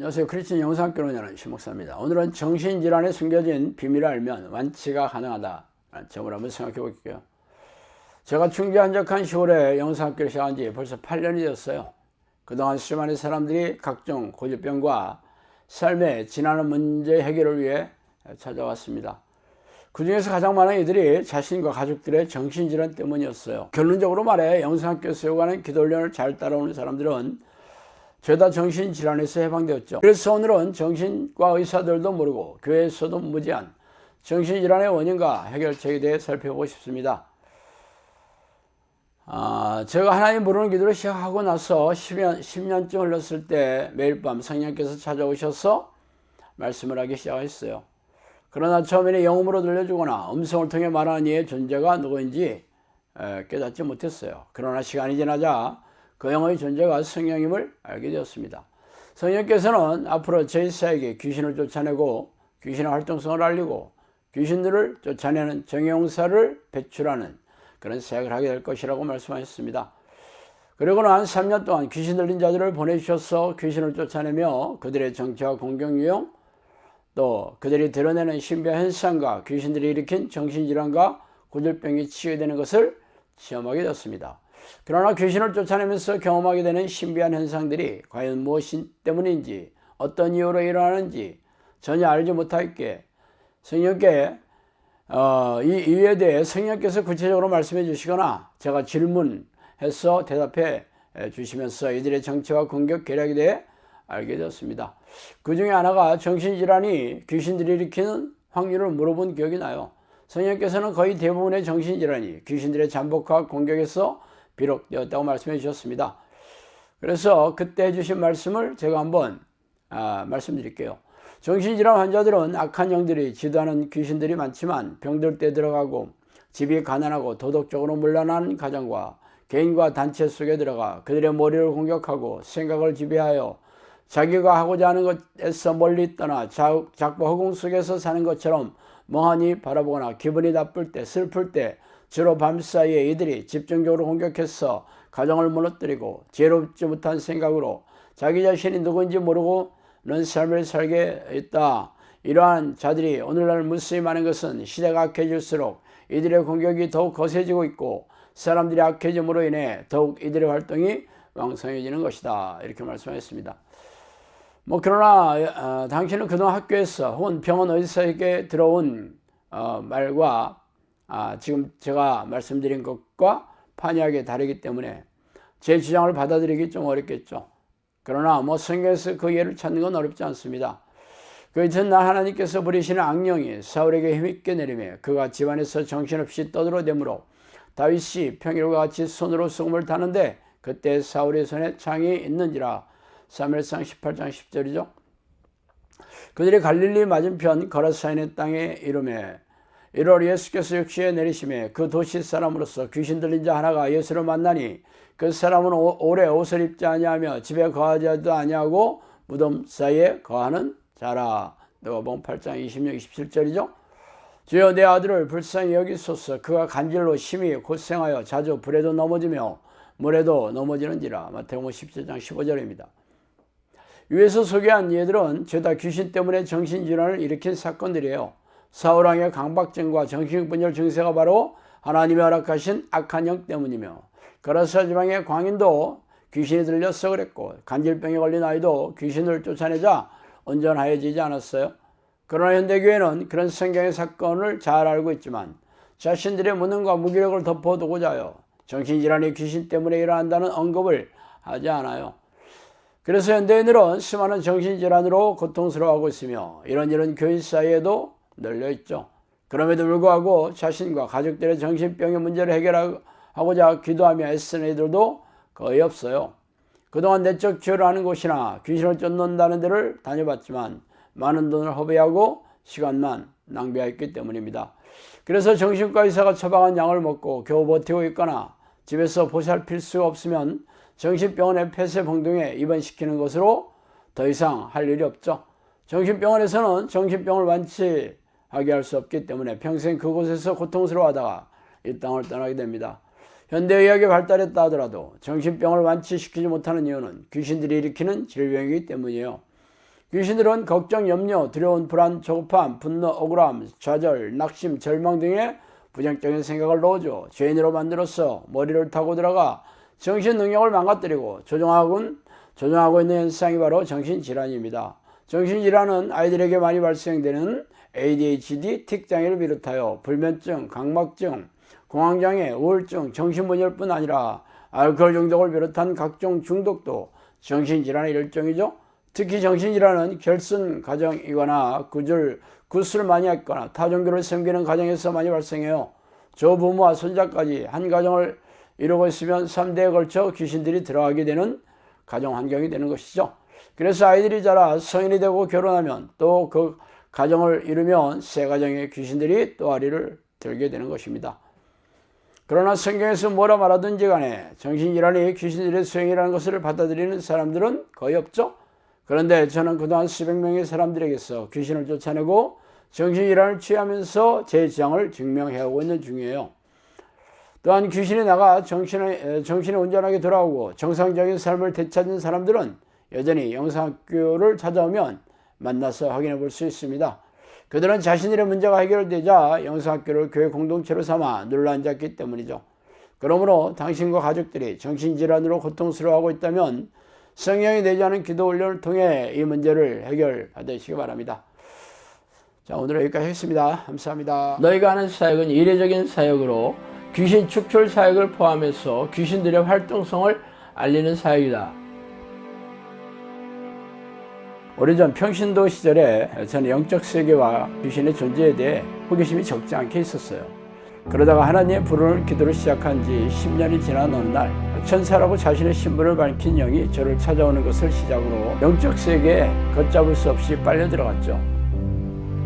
안녕하세요. 크리스천 영상교론하는 신목사입니다. 오늘은 정신질환에 숨겨진 비밀을 알면 완치가 가능하다 라는 점을 한번 생각해 볼게요. 제가 중기한적한 10월에 영상학교를 시작한 지 벌써 8년이 되었어요. 그동안 수많은 사람들이 각종 고질병과 삶의 지나는 문제 해결을 위해 찾아왔습니다. 그 중에서 가장 많은 이들이 자신과 가족들의 정신질환 때문이었어요. 결론적으로 말해 영상학교에서 요구하는 기도훈련을 잘 따라오는 사람들은 죄다 정신질환에서 해방되었죠. 그래서 오늘은 정신과 의사들도 모르고 교회에서도 무지한 정신질환의 원인과 해결책에 대해 살펴보고 싶습니다. 제가 하나님 부르는 기도를 시작하고 나서 10년쯤 흘렀을 때 매일 밤 성령께서 찾아오셔서 말씀을 하기 시작했어요. 그러나 처음에는 영음으로 들려주거나 음성을 통해 말하는 이의 존재가 누구인지 깨닫지 못했어요. 그러나 시간이 지나자 그 영의 존재가 성령임을 알게 되었습니다. 성령께서는 앞으로 제사에게 귀신을 쫓아내고 귀신의 활동성을 알리고 귀신들을 쫓아내는 정의용사를 배출하는 그런 사역을 하게 될 것이라고 말씀하셨습니다. 그리고 한 3년 동안 귀신 들린 자들을 보내주셔서 귀신을 쫓아내며 그들의 정체와 공격 유형, 또 그들이 드러내는 신비한 현상과 귀신들이 일으킨 정신질환과 고질병이 치유되는 것을 체험하게 되었습니다. 그러나 귀신을 쫓아내면서 경험하게 되는 신비한 현상들이 과연 무엇 때문인지 어떤 이유로 일어나는지 전혀 알지 못하기에 성령께 이 이유에 대해 성령께서 구체적으로 말씀해 주시거나 제가 질문해서 대답해 주시면서 이들의 정체와 공격 계략에 대해 알게 되었습니다. 그 중에 하나가 정신질환이 귀신들이 일으키는 확률을 물어본 기억이 나요. 성령께서는 거의 대부분의 정신질환이 귀신들의 잠복과 공격에서 비록되었다고 말씀해 주셨습니다. 그래서 그때 해주신 말씀을 제가 한번 말씀드릴게요. 정신질환 환자들은 악한 영들이 지도하는 귀신들이 많지만 병들 때 들어가고 집이 가난하고 도덕적으로 문란한 가정과 개인과 단체 속에 들어가 그들의 머리를 공격하고 생각을 지배하여 자기가 하고자 하는 것에서 멀리 떠나 작고 허공 속에서 사는 것처럼 멍하니 바라보거나 기분이 나쁠 때 슬플 때 주로 밤사이에 이들이 집중적으로 공격해서 가정을 무너뜨리고 지혜롭지 못한 생각으로 자기 자신이 누구인지 모르고는 삶을 살게 있다. 이러한 자들이 오늘날 무수히 많은 것은 시대가 악해질수록 이들의 공격이 더욱 거세지고 있고 사람들이 악해짐으로 인해 더욱 이들의 활동이 왕성해지는 것이다. 이렇게 말씀하셨습니다. 그러나 당신은 그동안 학교에서 혹은 병원 의사에게 들어온 말과 지금 제가 말씀드린 것과 판이하게 다르기 때문에 제 주장을 받아들이기 좀 어렵겠죠. 그러나 성경에서 그 예를 찾는 건 어렵지 않습니다. 그 이튿날 하나님께서 부리시는 악령이 사울에게 힘있게 내리며 그가 집안에서 정신없이 떠들어대므로 다윗이 평일과 같이 손으로 소금을 타는데 그때 사울의 손에 창이 있는지라. 사무엘상 18장 10절이죠. 그들이 갈릴리 맞은편 거라사인의 땅에 이르매 1월 예수께서 육시에 내리심에 그 도시 사람으로서 귀신 들린 자 하나가 예수를 만나니 그 사람은 오래 옷을 입지 아니하며 집에 거하지도 아니하고 무덤 사이에 거하는 자라. 누가복음 8장 26, 27절이죠. 주여 내 아들을 불쌍히 여기소서. 그가 간질로 심히 고생하여 자주 불에도 넘어지며 물에도 넘어지는지라. 마태복음 17장 15절입니다. 위에서 소개한 예들은 죄다 귀신 때문에 정신질환을 일으킨 사건들이에요. 사울왕의 강박증과 정신분열 증세가 바로 하나님이 허락하신 악한 영 때문이며 거라사 지방의 광인도 귀신이 들려서 그랬고 간질병에 걸린 아이도 귀신을 쫓아내자 온전하여지지 않았어요. 그러나 현대교회는 그런 성경의 사건을 잘 알고 있지만 자신들의 무능과 무기력을 덮어두고자 하여 정신질환이 귀신 때문에 일어난다는 언급을 하지 않아요. 그래서 현대인들은 수많은 정신질환으로 고통스러워하고 있으며 이런 일은 교인 사이에도 널려있죠. 그럼에도 불구하고 자신과 가족들의 정신병의 문제를 해결하고자 기도하며 애쓰는 이들도 거의 없어요. 그동안 내적 치유를 하는 곳이나 귀신을 쫓는다는 데를 다녀봤지만 많은 돈을 허비하고 시간만 낭비했기 때문입니다. 그래서 정신과 의사가 처방한 약을 먹고 겨우 버티고 있거나 집에서 보살필 수가 없으면 정신병원의 폐쇄봉동에 입원시키는 것으로 더 이상 할 일이 없죠. 정신병원에서는 정신병을 완치하게 할 수 없기 때문에 평생 그곳에서 고통스러워하다가 이 땅을 떠나게 됩니다. 현대의학이 발달했다 하더라도 정신병을 완치시키지 못하는 이유는 귀신들이 일으키는 질병이기 때문이에요. 귀신들은 걱정, 염려, 두려움, 불안, 조급함, 분노, 억울함, 좌절, 낙심, 절망 등의 부정적인 생각을 넣어줘 죄인으로 만들어서 머리를 타고 들어가 정신 능력을 망가뜨리고 조종하고 있는 현상이 바로 정신질환입니다. 정신질환은 아이들에게 많이 발생되는 ADHD, 틱장애를 비롯하여 불면증, 강막증, 공황장애, 우울증, 정신분열뿐 아니라 알코올 중독을 비롯한 각종 중독도 정신질환의 일종이죠. 특히 정신질환은 결손 가정이거나 굿을 많이 했거나 타종교를 섬기는 가정에서 많이 발생해요. 조부모와 손자까지 한 가정을 이루고 있으면 3대에 걸쳐 귀신들이 들어가게 되는 가정 환경이 되는 것이죠. 그래서 아이들이 자라 성인이 되고 결혼하면 또 그 가정을 이루면 새 가정의 귀신들이 또 아리를 들게 되는 것입니다. 그러나 성경에서 뭐라 말하든지 간에 정신질환이 귀신들의 소행이라는 것을 받아들이는 사람들은 거의 없죠. 그런데 저는 그동안 수백 명의 사람들에게서 귀신을 쫓아내고 정신질환을 취하면서 제 주장을 증명해오고 있는 중이에요. 또한 귀신이 나가 정신이 온전하게 돌아오고 정상적인 삶을 되찾은 사람들은 여전히 영상학교를 찾아오면 만나서 확인해 볼 수 있습니다. 그들은 자신들의 문제가 해결되자 영상학교를 교회 공동체로 삼아 눌러앉았기 때문이죠. 그러므로 당신과 가족들이 정신질환으로 고통스러워하고 있다면 성령이 내지 않은 기도 훈련을 통해 이 문제를 해결받으시기 바랍니다. 자, 오늘 여기까지 하겠습니다. 감사합니다. 너희가 하는 사역은 이례적인 사역으로 귀신 축출 사역을 포함해서 귀신들의 활동성을 알리는 사역이다. 오래전 평신도 시절에 저는 영적 세계와 귀신의 존재에 대해 호기심이 적지 않게 있었어요. 그러다가 하나님의 부르는 기도를 시작한 지 10년이 지난 어느 날 천사라고 자신의 신분을 밝힌 영이 저를 찾아오는 것을 시작으로 영적 세계에 걷잡을 수 없이 빨려 들어갔죠.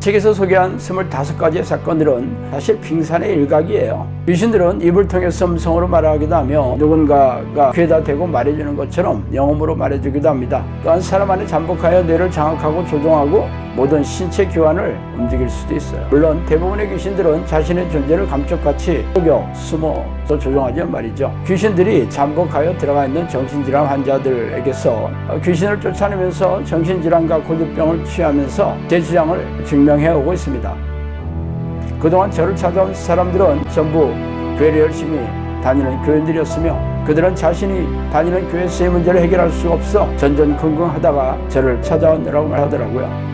책에서 소개한 25가지의 사건들은 사실 빙산의 일각이에요. 귀신들은 입을 통해서 음성으로 말하기도 하며 누군가가 귀에다 대고 말해주는 것처럼 영음으로 말해주기도 합니다. 또한 사람 안에 잠복하여 뇌를 장악하고 조종하고 모든 신체 기관을 움직일 수도 있어요. 물론 대부분의 귀신들은 자신의 존재를 감쪽같이 속여 숨어서 조종하지만 말이죠. 귀신들이 잠복하여 들어가 있는 정신질환 환자들에게서 귀신을 쫓아내면서 정신질환과 고질병을 취하면서 제 주장을 증명해오고 있습니다. 그동안 저를 찾아온 사람들은 전부 교회를 열심히 다니는 교인들이었으며 그들은 자신이 다니는 교회에서의 문제를 해결할 수가 없어 전전긍긍하다가 저를 찾아오느라고 말하더라고요.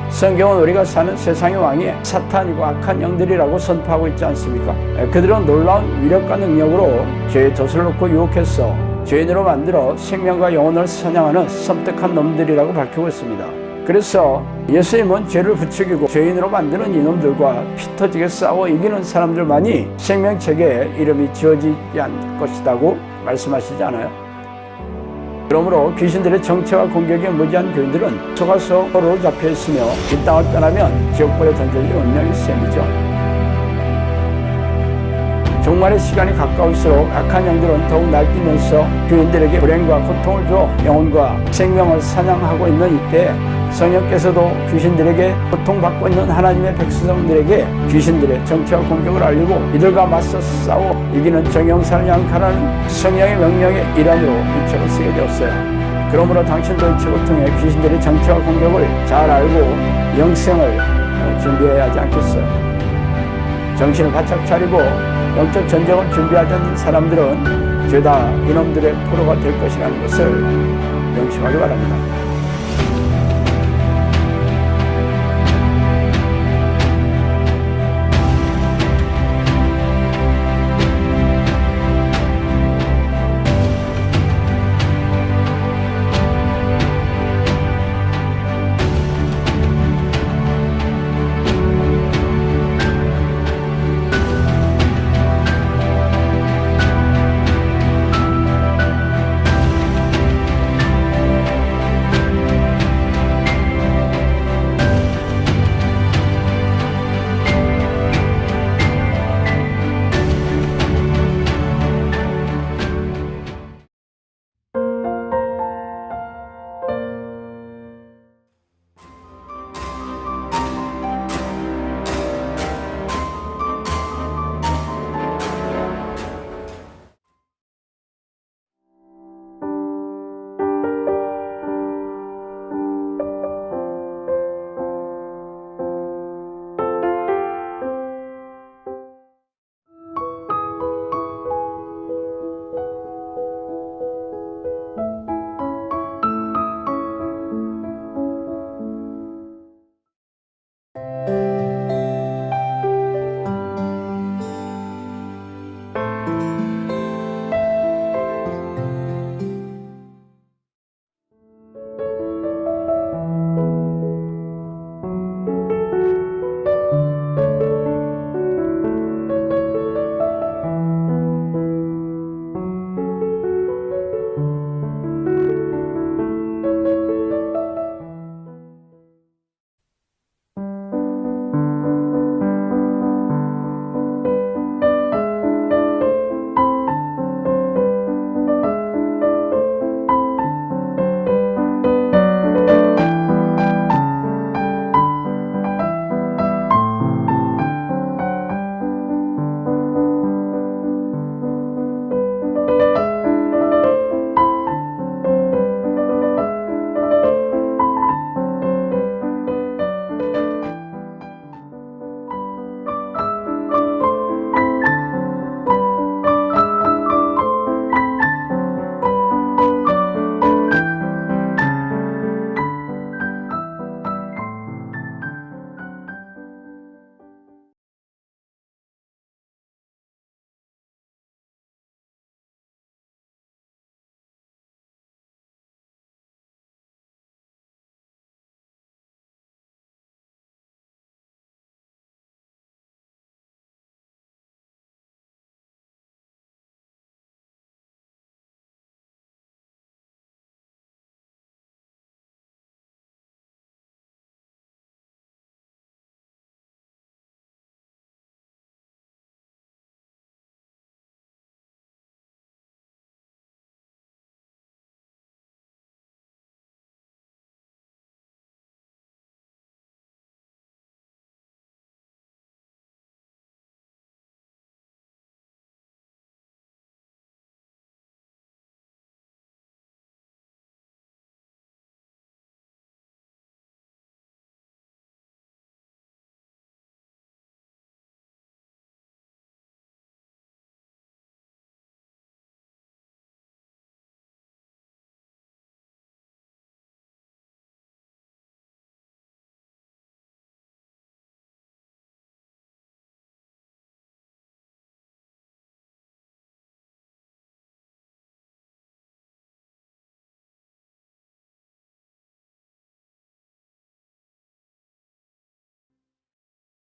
성경은 우리가 사는 세상의 왕이 사탄이고 악한 영들이라고 선포하고 있지 않습니까? 그들은 놀라운 위력과 능력으로 죄의 덫을 놓고 유혹해서 죄인으로 만들어 생명과 영혼을 사냥하는 섬뜩한 놈들이라고 밝히고 있습니다. 그래서 예수님은 죄를 부추기고 죄인으로 만드는 이놈들과 피 터지게 싸워 이기는 사람들만이 생명책에 이름이 지어지지 않을 것이라고 말씀하시지 않아요? 그러므로 귀신들의 정체와 공격에 무지한 교인들은 속아서 포로로 잡혀있으며 이 땅을 떠나면 지옥불에 던져질 운명의 셈이죠. 종말의 시간이 가까울수록 악한 영들은 더욱 날뛰면서 교인들에게 불행과 고통을 줘 영혼과 생명을 사냥하고 있는 이때 성령께서도 귀신들에게 고통받고 있는 하나님의 백성들에게 귀신들의 정체와 공격을 알리고 이들과 맞서 싸워 이기는 정형사를 양칼하는 성령의 명령의 일환으로 이 책을 쓰게 되었어요. 그러므로 당신도 이 책을 통해 귀신들의 정체와 공격을 잘 알고 영생을 준비해야 하지 않겠어요. 정신을 바짝 차리고 영적 전쟁을 준비하지 않는 사람들은 죄다 이놈들의 포로가 될 것이라는 것을 명심하기 바랍니다.